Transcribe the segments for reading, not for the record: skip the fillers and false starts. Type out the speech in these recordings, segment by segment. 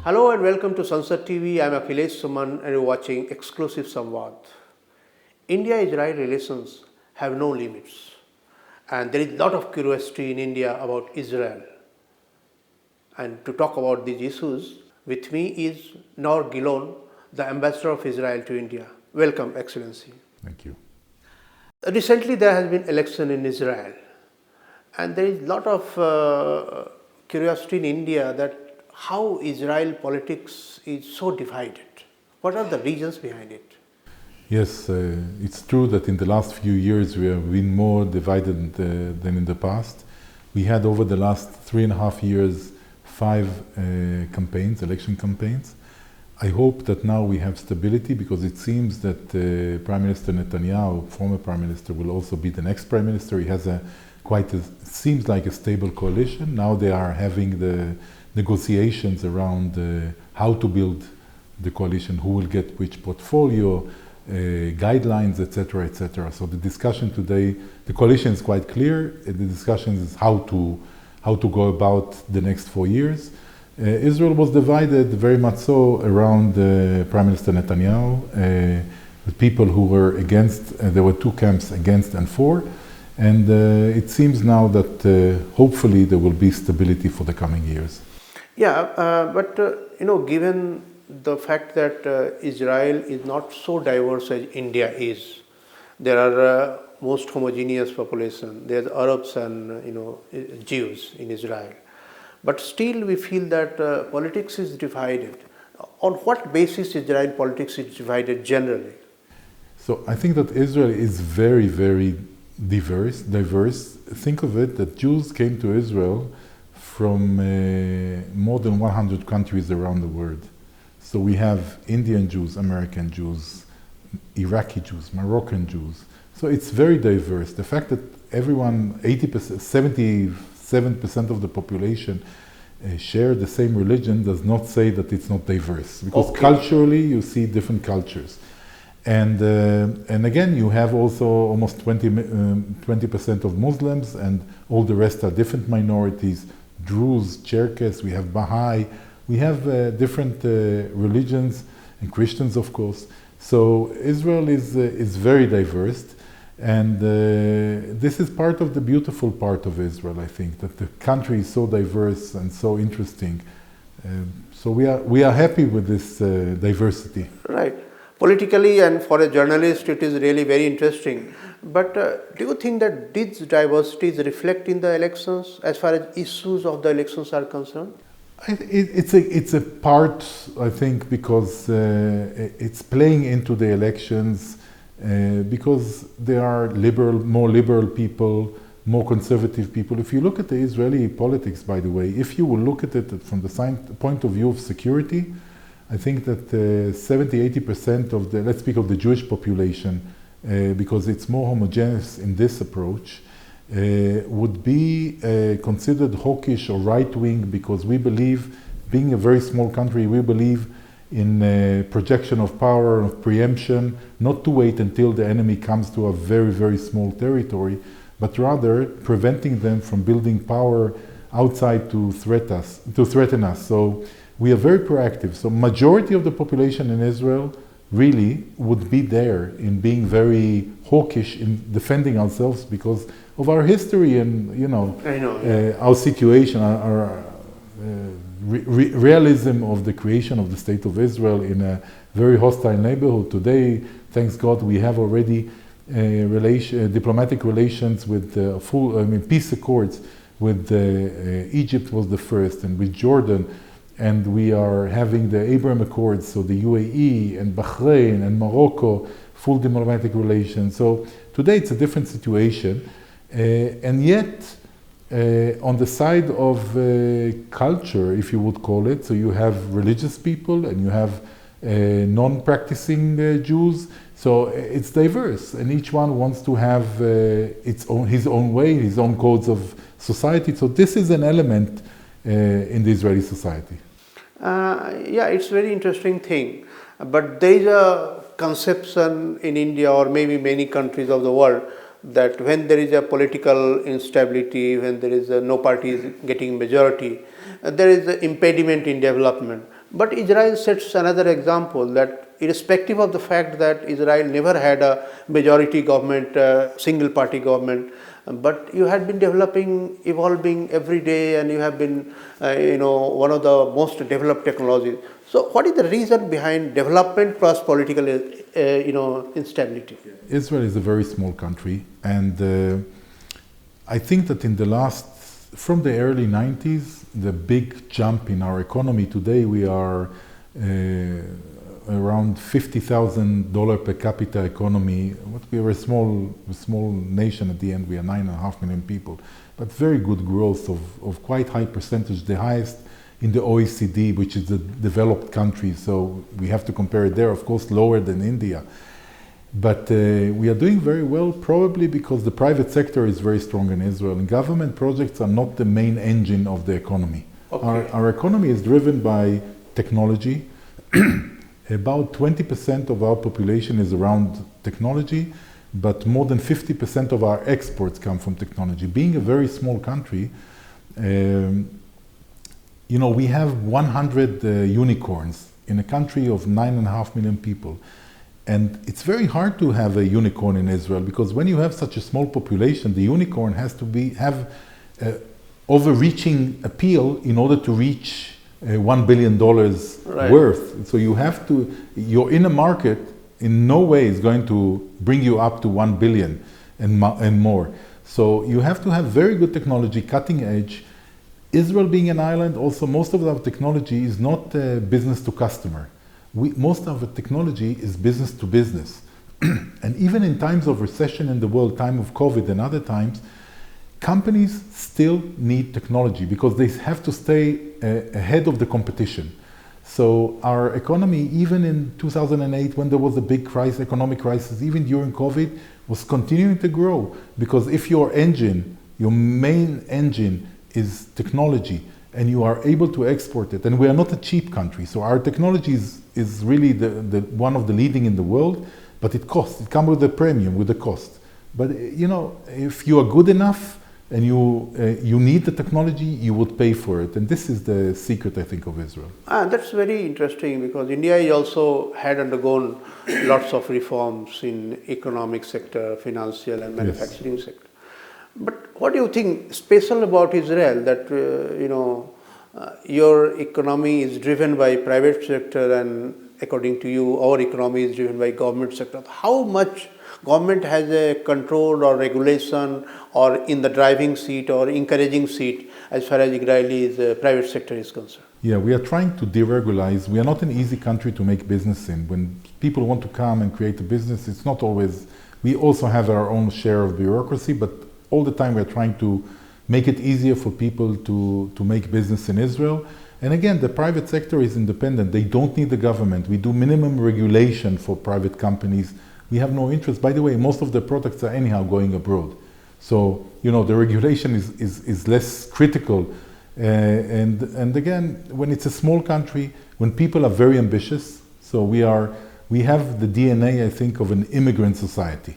Hello and welcome to Sansad TV. I am Akhilesh, Suman, and you're watching exclusive Samvaad. India-Israel relations have no limits, and there is a lot of curiosity in India about Israel. And to talk about these issues, with me is Naor Gilon, the ambassador of Israel to India. Welcome, Excellency. Thank you. Recently, there has been election in Israel, and there is a lot of curiosity in India that how Israel politics is so divided. What are the reasons behind it? Yes, it's true that in the last few years we have been more divided than in the past. We had over the last 3.5 years 5 election campaigns. I hope that now we have stability because it seems that Prime Minister Netanyahu, former Prime Minister, will also be the next Prime Minister. He has seems like a stable coalition. Now they are having the negotiations around how to build the coalition, who will get which portfolio, guidelines, etc., etc. So the discussion today, the coalition is quite clear. The discussion is how to go about the next 4 years. Israel was divided very much so around Prime Minister Netanyahu. The people who were against, there were 2 camps, against and for. And it seems now that hopefully there will be stability for the coming years. Yeah, but given the fact that Israel is not so diverse as India is, there are most homogeneous population. There are Arabs and Jews in Israel, but still we feel that politics is divided. On what basis Israel politics is divided generally? So I think that Israel is very, very diverse. Think of it that Jews came to Israel from more than 100 countries around the world. So we have Indian Jews, American Jews, Iraqi Jews, Moroccan Jews. So it's very diverse. The fact that everyone, 80%, 77% of the population share the same religion does not say that it's not diverse. Because culturally you see different cultures. And again, you have also almost 20% of Muslims, and all the rest are different minorities. Druze, Cherkess, we have Baha'i, we have different religions, and Christians, of course. So Israel is very diverse, and this is part of the beautiful part of Israel, I think, that the country is so diverse and so interesting. So we are happy with this diversity. Right. Politically and for a journalist, it is really very interesting. But do you think that these diversities reflect in the elections as far as issues of the elections are concerned? It's a part, I think, because it's playing into the elections because there are more liberal people, more conservative people. If you look at the Israeli politics, by the way, if you will look at it from the point of view of security, I think that 70-80% of the, let's speak of the Jewish population, because it's more homogeneous in this approach, would be considered hawkish or right-wing, because we believe, being a very small country, we believe in projection of power, of preemption, not to wait until the enemy comes to a very, very small territory, but rather preventing them from building power outside to threaten us. So we are very proactive. So majority of the population in Israel really would be there in being very hawkish in defending ourselves because of our history and our situation, our realism of the creation of the State of Israel in a very hostile neighborhood. Today, thanks God, we have already diplomatic relations with peace accords with Egypt was the first, and with Jordan. And we are having the Abraham Accords, so the UAE and Bahrain and Morocco, full diplomatic relations. So today it's a different situation. And yet, on the side of culture, if you would call it, so you have religious people and you have non-practicing Jews. So it's diverse, and each one wants to have his own way, his own codes of society. So this is an element in the Israeli society. Yeah, it's very interesting thing. But there is a conception in India or maybe many countries of the world that when there is a political instability, when there is no party is getting majority, there is an impediment in development. But Israel sets another example that irrespective of the fact that Israel never had a majority government, single party government, but you had been developing, evolving every day, and you have been, one of the most developed technologies. So, what is the reason behind development plus political, instability? Israel is a very small country, and I think that from the early 90s, the big jump in our economy today, we are around $50,000 per capita economy. We are a small nation at the end. We are 9.5 million people, but very good growth of quite high percentage, the highest in the OECD, which is the developed country. So we have to compare it there, of course, lower than India. But we are doing very well, probably because the private sector is very strong in Israel, and government projects are not the main engine of the economy. Okay. Our economy is driven by technology. About 20% of our population is around technology, but more than 50% of our exports come from technology. Being a very small country, we have 100 unicorns in a country of 9.5 million people. And it's very hard to have a unicorn in Israel, because when you have such a small population, the unicorn has to have overreaching appeal in order to reach $1 billion right. worth. So you're in a market in no way is going to bring you up to 1 billion and more. So you have to have very good technology, cutting edge. Israel being an island, also most of our technology is not business to customer. Most of the technology is business to business. And even in times of recession in the world, time of COVID and other times, companies still need technology because they have to stay ahead of the competition. So our economy, even in 2008, when there was a big economic crisis, even during COVID, was continuing to grow. Because if your main engine is technology, and you are able to export it, and we are not a cheap country, so our technology is really the one of the leading in the world, but it costs. It comes with a premium, with a cost. But if you are good enough and you need the technology, you would pay for it, and this is the secret, I think, of Israel. That's very interesting, because India also had undergone lots of reforms in economic sector, financial and manufacturing yes. sector. But what do you think special about Israel that your economy is driven by private sector, and according to you, our economy is driven by government sector? How much government has a control or regulation or in the driving seat or encouraging seat as far as Israeli's private sector is concerned? Yeah, we are trying to deregularize. We are not an easy country to make business in. When people want to come and create a business, it's not always. We also have our own share of bureaucracy, but all the time we're trying to make it easier for people to make business in Israel. And again, the private sector is independent. They don't need the government. We do minimum regulation for private companies. We have no interest. By the way, most of the products are anyhow going abroad. So, the regulation is less critical. And again, when it's a small country, when people are very ambitious, so we have the DNA, I think, of an immigrant society.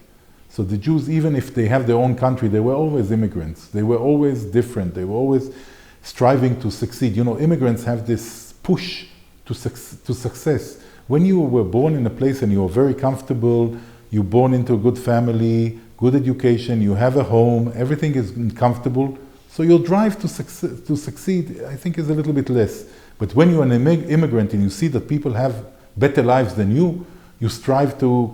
So the Jews, even if they have their own country, they were always immigrants. They were always different. They were always striving to succeed. Immigrants have this push to success. When you were born in a place and you are very comfortable, you're born into a good family, good education, you have a home, everything is comfortable, so your drive to succeed, I think, is a little bit less. But when you're an immigrant and you see that people have better lives than you strive to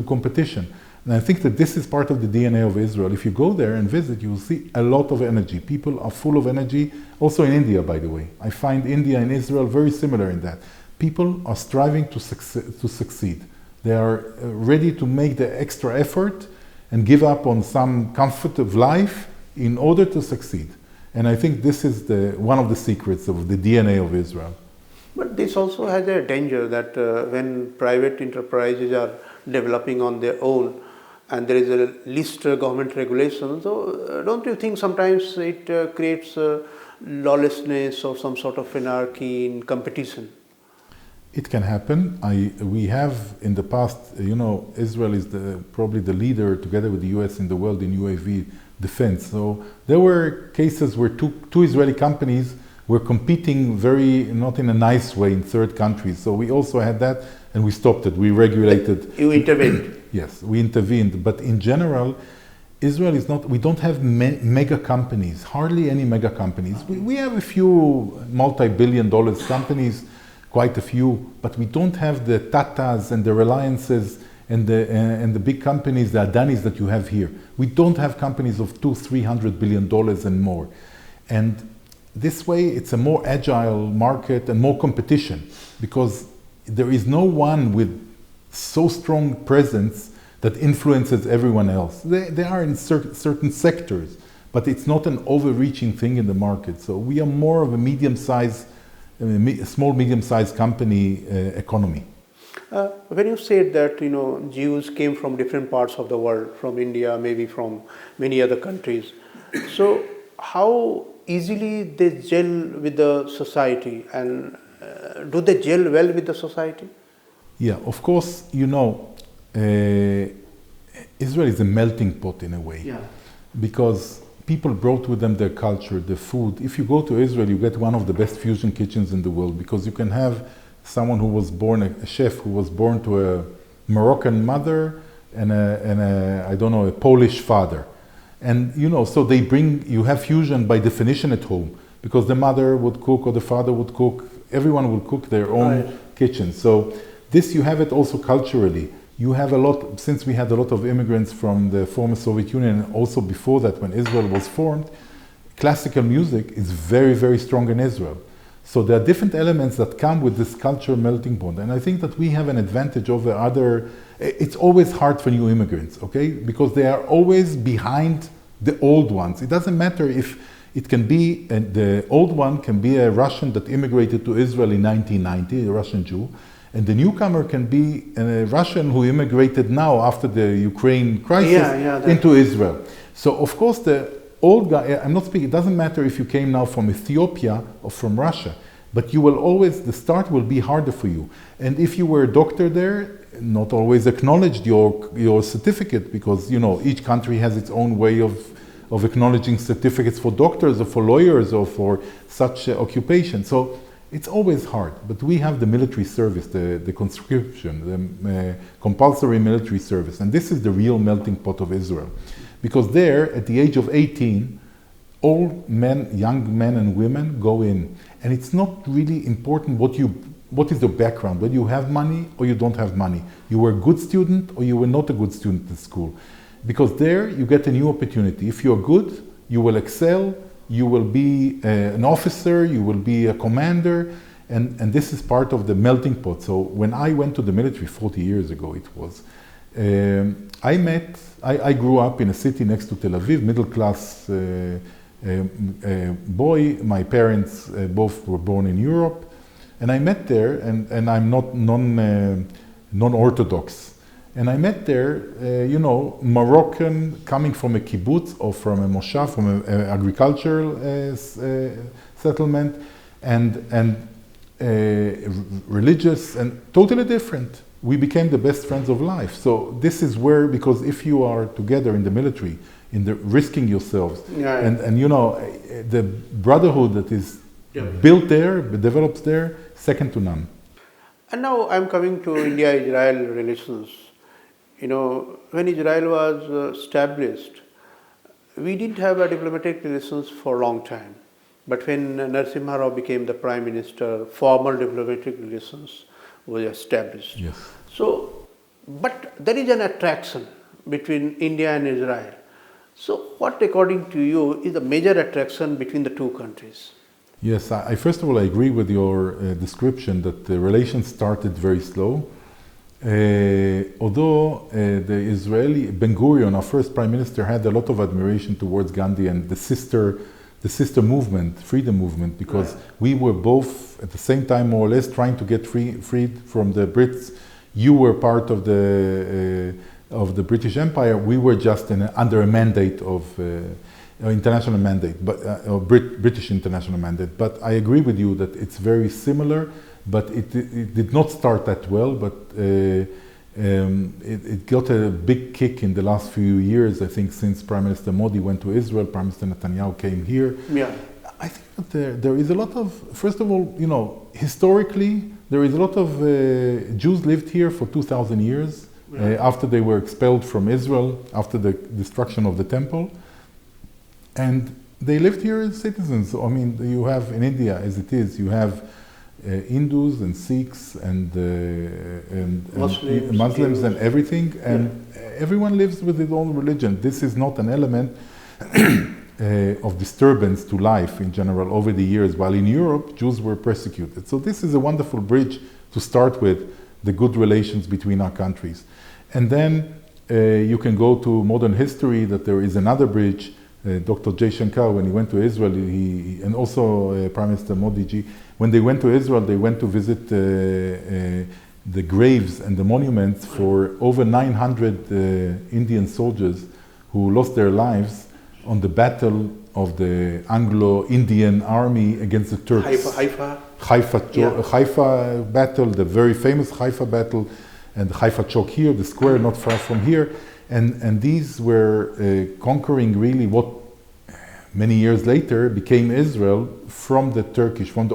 competition. And I think that this is part of the DNA of Israel. If you go there and visit, you will see a lot of energy. People are full of energy. Also in India, by the way. I find India and Israel very similar in that. People are striving to succeed. They are ready to make the extra effort and give up on some comfort of life in order to succeed. And I think this is one of the secrets of the DNA of Israel. But this also has a danger that when private enterprises are developing on their own, and there is a least government regulation, so don't you think sometimes it creates lawlessness or some sort of anarchy in competition? It can happen. We have in the past, Israel is probably the leader together with the US in the world in UAV defense. So there were cases where two Israeli companies we're competing very, not in a nice way in third countries. So we also had that and we stopped it. We regulated. You intervened. Yes, we intervened. But in general, Israel is not, we don't have mega companies, hardly any mega companies. We have a few multi-billion dollars companies, quite a few, but we don't have the Tatas and the Reliances and the big companies, the Adanis that you have here. We don't have companies of $200-300 billion and more. And this way, it's a more agile market and more competition, because there is no one with so strong presence that influences everyone else. They are in certain sectors, but it's not an overreaching thing in the market. So we are more of a medium-sized, small, medium-sized company economy. When you said that Jews came from different parts of the world, from India, maybe from many other countries, so how easily they gel with the society, and do they gel well with the society? Yeah, of course, Israel is a melting pot in a way, because people brought with them their culture, the food. If you go to Israel, you get one of the best fusion kitchens in the world, because you can have someone who was born, a chef who was born to a Moroccan mother and a Polish father. And so they you have fusion by definition at home, because the mother would cook or the father would cook, everyone would cook their own kitchen. So this you have it also culturally. You have a lot, since we had a lot of immigrants from the former Soviet Union, and also before that when Israel was formed, classical music is very, very strong in Israel. So there are different elements that come with this culture melting pot. And I think that we have an advantage over other. It's always hard for new immigrants, okay? Because they are always behind the old ones. It doesn't matter if it can be, the old one can be a Russian that immigrated to Israel in 1990, a Russian Jew. And the newcomer can be a Russian who immigrated now after the Ukraine crisis into Israel. So of course the old guy, I'm not speaking, it doesn't matter if you came now from Ethiopia or from Russia, but you will always, the start will be harder for you. And if you were a doctor there, not always acknowledged your certificate, because each country has its own way of acknowledging certificates for doctors or for lawyers or for such occupation. So it's always hard, but we have the military service, the conscription, the compulsory military service, and this is the real melting pot of Israel. Because there, at the age of 18, all men, young men and women go in. And it's not really important what is your background, whether you have money or you don't have money. You were a good student or you were not a good student in school. Because there, you get a new opportunity. If you're good, you will excel, you will be an officer, you will be a commander, and this is part of the melting pot. So when I went to the military 40 years ago, it was, I grew up in a city next to Tel Aviv, middle class boy. My parents both were born in Europe, and I met there, and I'm not non-Orthodox. And I met there, Moroccan coming from a kibbutz or from a moshav, from an agricultural settlement, and religious, and totally different. We became the best friends of life. So this is where, because if you are together in the military, risking yourselves, and the brotherhood that is built there, develops there, second to none. And now I'm coming to India-Israel relations. When Israel was established, we didn't have a diplomatic relations for a long time. But when Narasimha Rao became the Prime Minister, formal diplomatic relations was established. Yes. So, but there is an attraction between India and Israel. So what, according to you, is the major attraction between the two countries? Yes, first of all, I agree with your description that the relations started very slow. Although the Israeli, Ben-Gurion, our first Prime Minister, had a lot of admiration towards Gandhi and the sister movement, freedom movement, because we were both at the same time more or less trying to get freed from the Brits. You were part of the British Empire. We were just under a mandate of international mandate, but British international mandate. But I agree with you that it's very similar, but it did not start that well. But it got a big kick in the last few years, I think, since Prime Minister Modi went to Israel, Prime Minister Netanyahu came here. Yeah. I think that there is a lot of, first of all, historically, there is a lot of Jews lived here for 2,000 years after they were expelled from Israel, after the destruction of the temple. And they lived here as citizens. I mean, you have in India, as it is, you have Hindus and Sikhs and Muslims and everything, and everyone lives with his own religion. This is not an element of disturbance to life in general over the years, while in Europe, Jews were persecuted. So this is a wonderful bridge to start with the good relations between our countries. And then you can go to modern history, that there is another bridge. Dr. Jay Shankar, when he went to Israel, and also Prime Minister Modi ji, when they went to Israel, they went to visit the graves and the monuments for over 900 Indian soldiers who lost their lives on the battle of the Anglo-Indian army against the Turks. Haifa battle, the very famous Haifa battle, and Haifa Chowk here, the square not far from here. And these were conquering really what many years later became Israel from the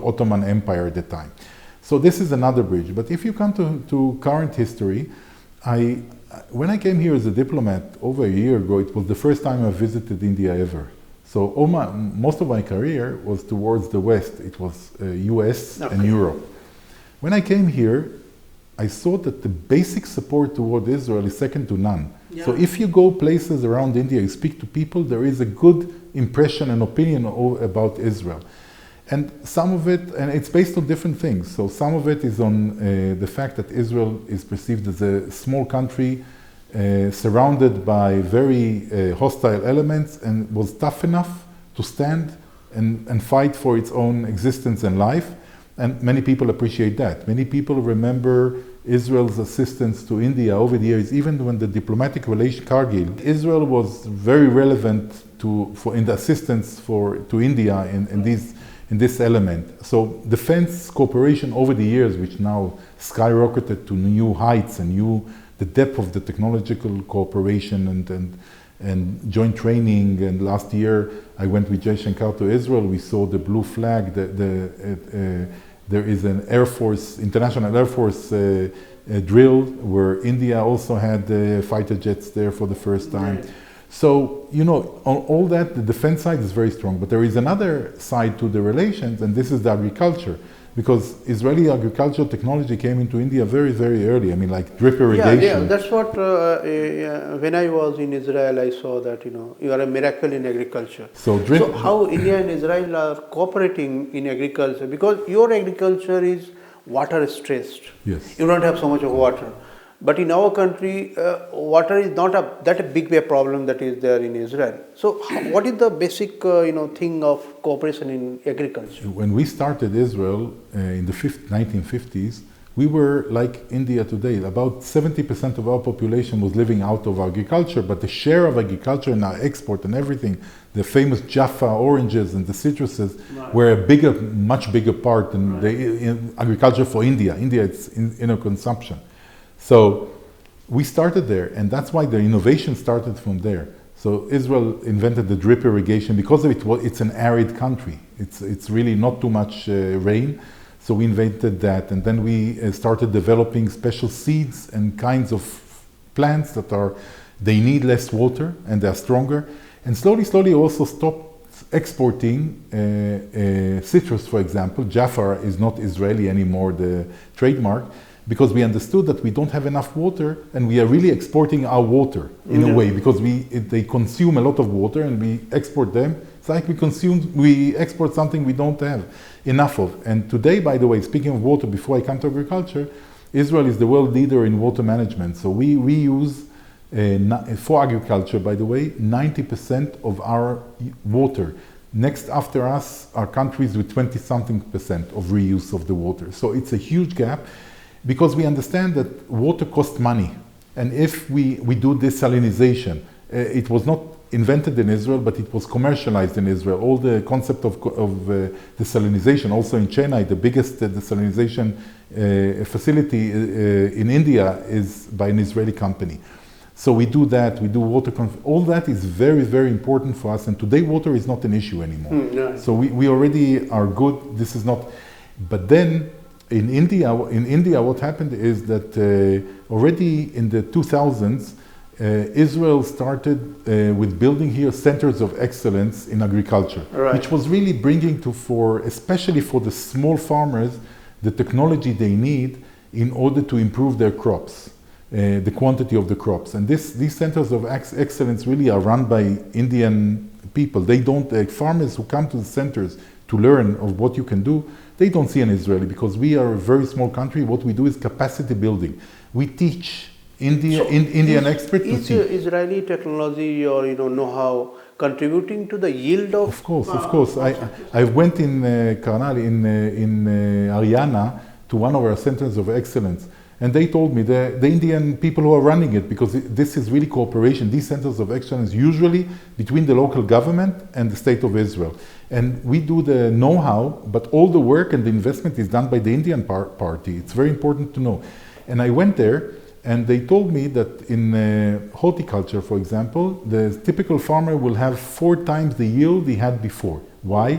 Ottoman Empire at the time. So this is another bridge. But if you come to current history, when I came here as a diplomat over a year ago, it was the first time I visited India ever. So most of my career was towards the West. It was US and Europe. When I came here, I saw that the basic support toward Israel is second to none. Yeah. So if you go places around India, you speak to people, there is a good impression and opinion about Israel. And some of it, and it's based on different things. So some of it is on the fact that Israel is perceived as a small country surrounded by very hostile elements, and was tough enough to stand and fight for its own existence and life. And many people appreciate that. Many people remember Israel's assistance to India over the years, even when the diplomatic relation, Kargil, Israel was very relevant in the assistance to India in this element. So defense cooperation over the years, which now skyrocketed to new heights and the depth of the technological cooperation and joint training. And last year I went with Jay Shankar to Israel. We saw the blue flag. There is an international Air Force drill where India also had fighter jets there for the first time. Right. So, on all that, the defense side is very strong. But there is another side to the relations, and this is the agriculture. Because Israeli agricultural technology came into India very, very early. I mean, like drip irrigation. Yeah, that's what, when I was in Israel, I saw that, you are a miracle in agriculture. So how India and Israel are cooperating in agriculture? Because your agriculture is water stressed. Yes. You don't have so much of water. But in our country, water is not that a big problem that is there in Israel. So what is the basic thing of cooperation in agriculture? When we started Israel in the 1950s, we were like India today. About 70% of our population was living out of agriculture, but the share of agriculture in our export and everything, the famous Jaffa oranges and the citruses, were a much bigger part than in agriculture for India. India, it's inner consumption. So we started there, and that's why the innovation started from there. So Israel invented the drip irrigation because of it's an arid country. It's really not too much rain. So we invented that, and then we started developing special seeds and kinds of plants they need less water and they're stronger. And slowly also stopped exporting citrus, for example. Jaffa is not Israeli anymore, the trademark, because we understood that we don't have enough water, and we are really exporting our water in a way, because they consume a lot of water and we export them. It's like we export something we don't have enough of. And today, by the way, speaking of water, before I come to agriculture, Israel is the world leader in water management. So we use, for agriculture, by the way, 90% of our water. Next after us are countries with 20-something% of reuse of the water. So it's a huge gap, because we understand that water costs money. And if we do desalinization, it was not invented in Israel, but it was commercialized in Israel. All the concept of desalinization, also in Chennai, the biggest desalinization facility in India is by an Israeli company. So we do that, we do water, all that is very, very important for us. And today water is not an issue anymore. Yeah. So we already are good, this is not, but then in India, what happened is that already in the 2000s, Israel started with building here centers of excellence in agriculture, right, which was really bringing especially for the small farmers, the technology they need in order to improve their crops, the quantity of the crops. And these centers of excellence really are run by Indian people. They don't, farmers who come to the centers to learn of what you can do, they don't see an Israeli, because we are a very small country. What we do is capacity building. We teach Indian experts to see. Is Israeli technology or know-how contributing to the yield of? Of course. I went in Karnal, in Haryana, to one of our centers of excellence, and they told me the Indian people who are running it, because this is really cooperation. These centers of excellence usually between the local government and the state of Israel, and we do the know-how, but all the work and the investment is done by the Indian party. It's very important to know. And I went there. And they told me that in horticulture, for example, the typical farmer will have 4 times the yield he had before. Why?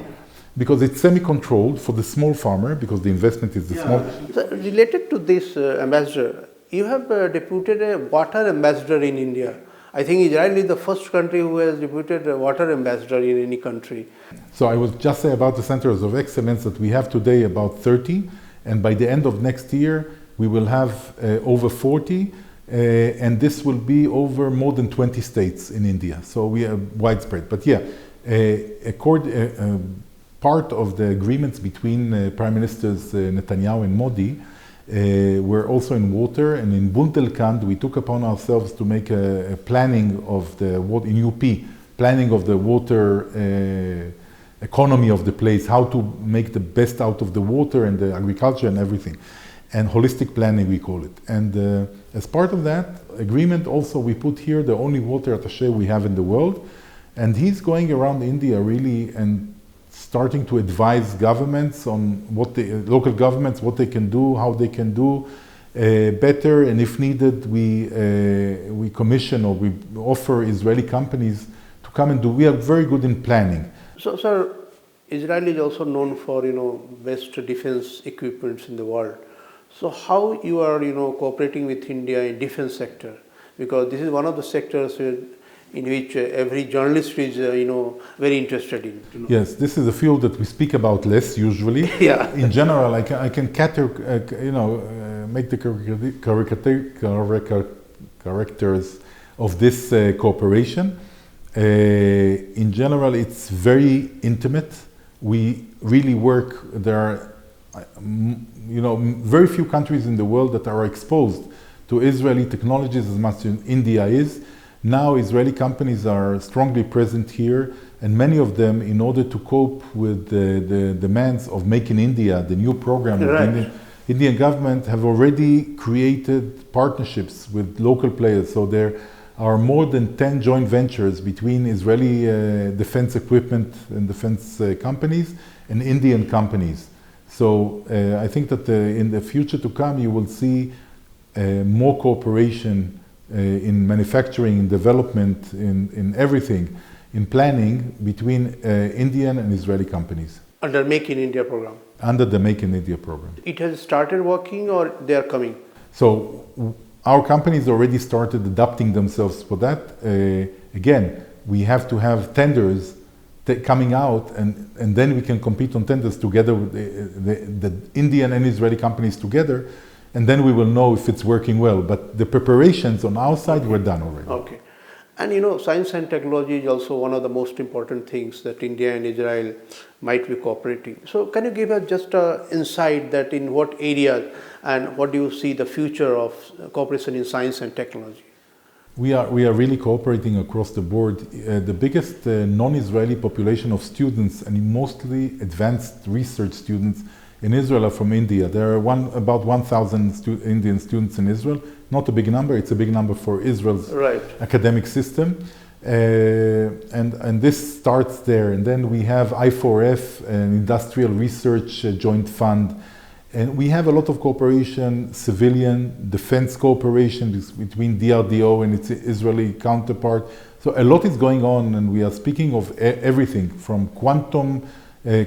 Because it's semi-controlled for the small farmer, because the investment is the small. So related to this, ambassador, you have deputed a water ambassador in India. I think Israel is the first country who has deputed a water ambassador in any country. So I was just saying about the centers of excellence that we have today about 30, and by the end of next year, we will have over 40, and this will be over more than 20 states in India. So we are widespread. But yeah, part of the agreements between Prime Ministers Netanyahu and Modi were also in water. And in Bundelkhand, we took upon ourselves to make a planning of the water, in UP, planning of the water economy of the place, how to make the best out of the water and the agriculture and everything. And holistic planning, we call it. And as part of that agreement, also we put here the only water attaché we have in the world. And he's going around India really and starting to advise governments on local governments, what they can do, how they can do better. And if needed, we commission or we offer Israeli companies to come and do. We are very good in planning. So, sir, Israel is also known for, best defense equipments in the world. So how you are, cooperating with India in defense sector? Because this is one of the sectors in which every journalist is, very interested in. Yes, this is a field that we speak about less usually. Yeah. In general, I can make the characters of this cooperation. In general, it's very intimate. We really work. There are very few countries in the world that are exposed to Israeli technologies as much as India is. Now Israeli companies are strongly present here, and many of them, in order to cope with the demands of Make in India, the new program of the Indian government, have already created partnerships with local players. So there are more than 10 joint ventures between Israeli defense equipment and defense companies and Indian companies. So I think that in the future to come, you will see more cooperation in manufacturing, in development, in everything, in planning between Indian and Israeli companies. Under Make in India program? Under the Make in India program. It has started working or they are coming? So our companies already started adapting themselves for that. Again, we have to have tenders coming out, and then we can compete on tenders together with the Indian and Israeli companies together, and then we will know if it's working well. But the preparations on our side were done already. Okay. And science and technology is also one of the most important things that India and Israel might be cooperating. So can you give us just an insight that in what areas and what do you see the future of cooperation in science and technology? We are really cooperating across the board. The biggest non-Israeli population of students, and mostly advanced research students in Israel, are from India. There are about 1,000 Indian students in Israel. Not a big number. It's a big number for Israel's academic system. And this starts there. And then we have I4F, an industrial research joint fund. And we have a lot of cooperation, civilian, defense cooperation between DRDO and its Israeli counterpart. So a lot is going on, and we are speaking of everything from quantum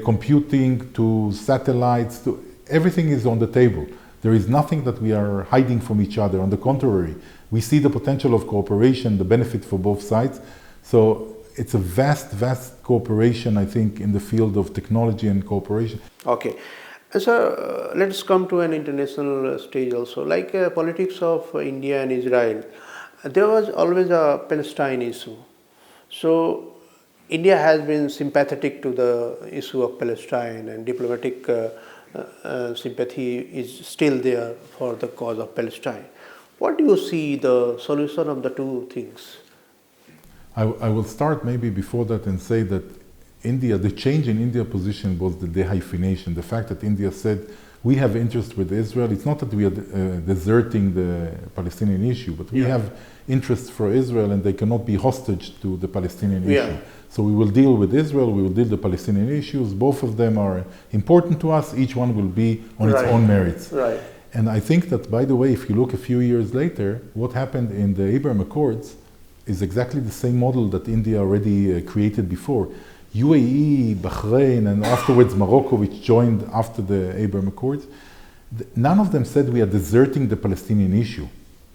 computing to satellites, to everything is on the table. There is nothing that we are hiding from each other. On the contrary, we see the potential of cooperation, the benefit for both sides. So it's a vast, vast cooperation, I think, in the field of technology and cooperation. Okay. So let's come to an international stage also. Like politics of India and Israel, there was always a Palestine issue. So India has been sympathetic to the issue of Palestine, and diplomatic sympathy is still there for the cause of Palestine. What do you see the solution of the two things? I will start maybe before that and say that India, the change in India's position was the dehyphenation, the fact that India said, we have interest with Israel. It's not that we are deserting the Palestinian issue, but we have interest for Israel and they cannot be hostage to the Palestinian issue. So we will deal with Israel, we will deal with the Palestinian issues. Both of them are important to us. Each one will be on its own merits. Right. And I think that, by the way, if you look a few years later, what happened in the Abraham Accords is exactly the same model that India already created before. UAE, Bahrain, and afterwards Morocco, which joined after the Abraham Accords, none of them said we are deserting the Palestinian issue.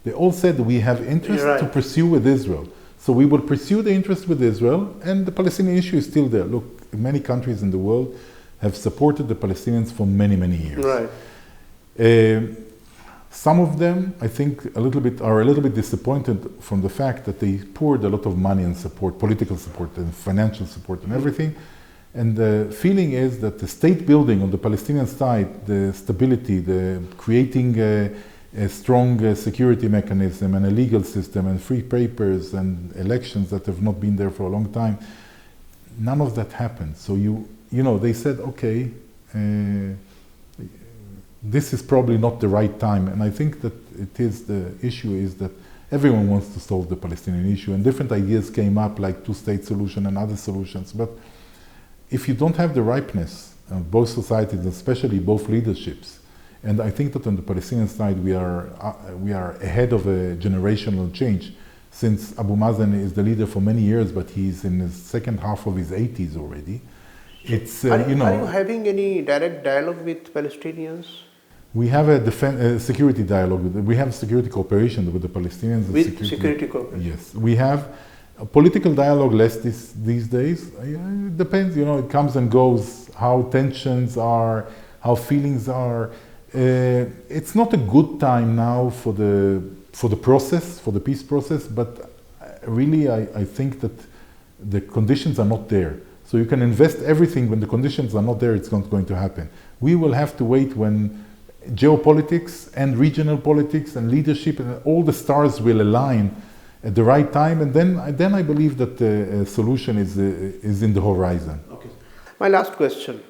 They all said we have interest to pursue with Israel. So we will pursue the interest with Israel, and the Palestinian issue is still there. Look, many countries in the world have supported the Palestinians for many, many years. Right. Some of them, I think, are a little bit disappointed from the fact that they poured a lot of money and support, political support and financial support and everything. And the feeling is that the state building on the Palestinian side, the stability, the creating a strong security mechanism and a legal system and free papers and elections that have not been there for a long time, none of that happened. So they said, okay, this is probably not the right time. And I think that the issue is that everyone wants to solve the Palestinian issue, and different ideas came up like two-state solution and other solutions. But if you don't have the ripeness of both societies, especially both leaderships, and I think that on the Palestinian side we are ahead of a generational change, since Abu Mazen is the leader for many years, but he's in the second half of his 80s already. It's are you having any direct dialogue with Palestinians? We have a security dialogue. We have security cooperation with the Palestinians. With security cooperation? Yes. We have a political dialogue less these days. It depends, it comes and goes, how tensions are, how feelings are. It's not a good time now for the process, for the peace process, but really I think that the conditions are not there. So you can invest everything when the conditions are not there, it's not going to happen. We will have to wait when geopolitics and regional politics and leadership and all the stars will align at the right time, and then I believe that the solution is in the horizon. Okay. My last question.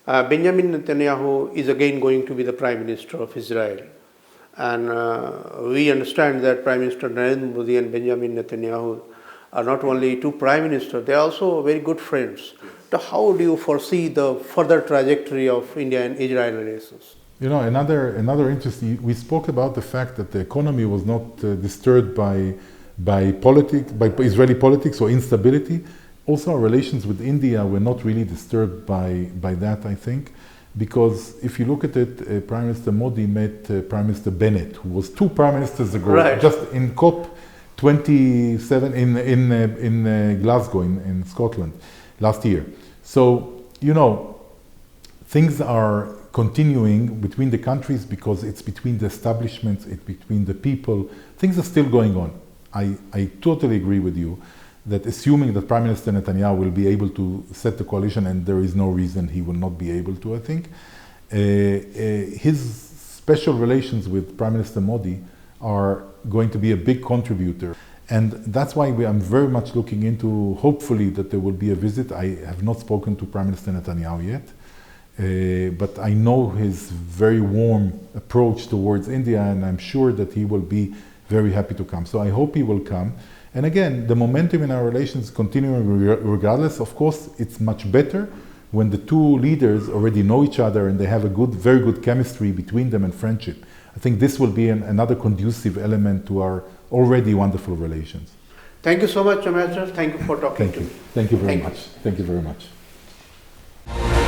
Benjamin Netanyahu is again going to be the Prime Minister of Israel. And we understand that Prime Minister Narendra Modi and Benjamin Netanyahu are not only two Prime Ministers, they are also very good friends. So how do you foresee the further trajectory of India and Israel relations? Another interesting, we spoke about the fact that the economy was not disturbed by Israeli politics or instability. Also, our relations with India were not really disturbed by that, I think, because if you look at it, Prime Minister Modi met Prime Minister Bennett, who was two Prime Ministers ago, just in COP 27 in Glasgow, in Scotland, last year. So, things are continuing between the countries because it's between the establishments, it's between the people. Things are still going on. I totally agree with you that assuming that Prime Minister Netanyahu will be able to set the coalition, and there is no reason he will not be able to, I think, his special relations with Prime Minister Modi are going to be a big contributor. And that's why I'm very much looking into, hopefully, that there will be a visit. I have not spoken to Prime Minister Netanyahu yet, but I know his very warm approach towards India, and I'm sure that he will be very happy to come. So I hope he will come. And again, the momentum in our relations continuing regardless. Of course, it's much better when the two leaders already know each other and they have a good, very good chemistry between them and friendship. I think this will be another conducive element to our already wonderful relations. Thank you so much, Ambassador. Thank you for talking to me. Thank you very much. Thank you very much.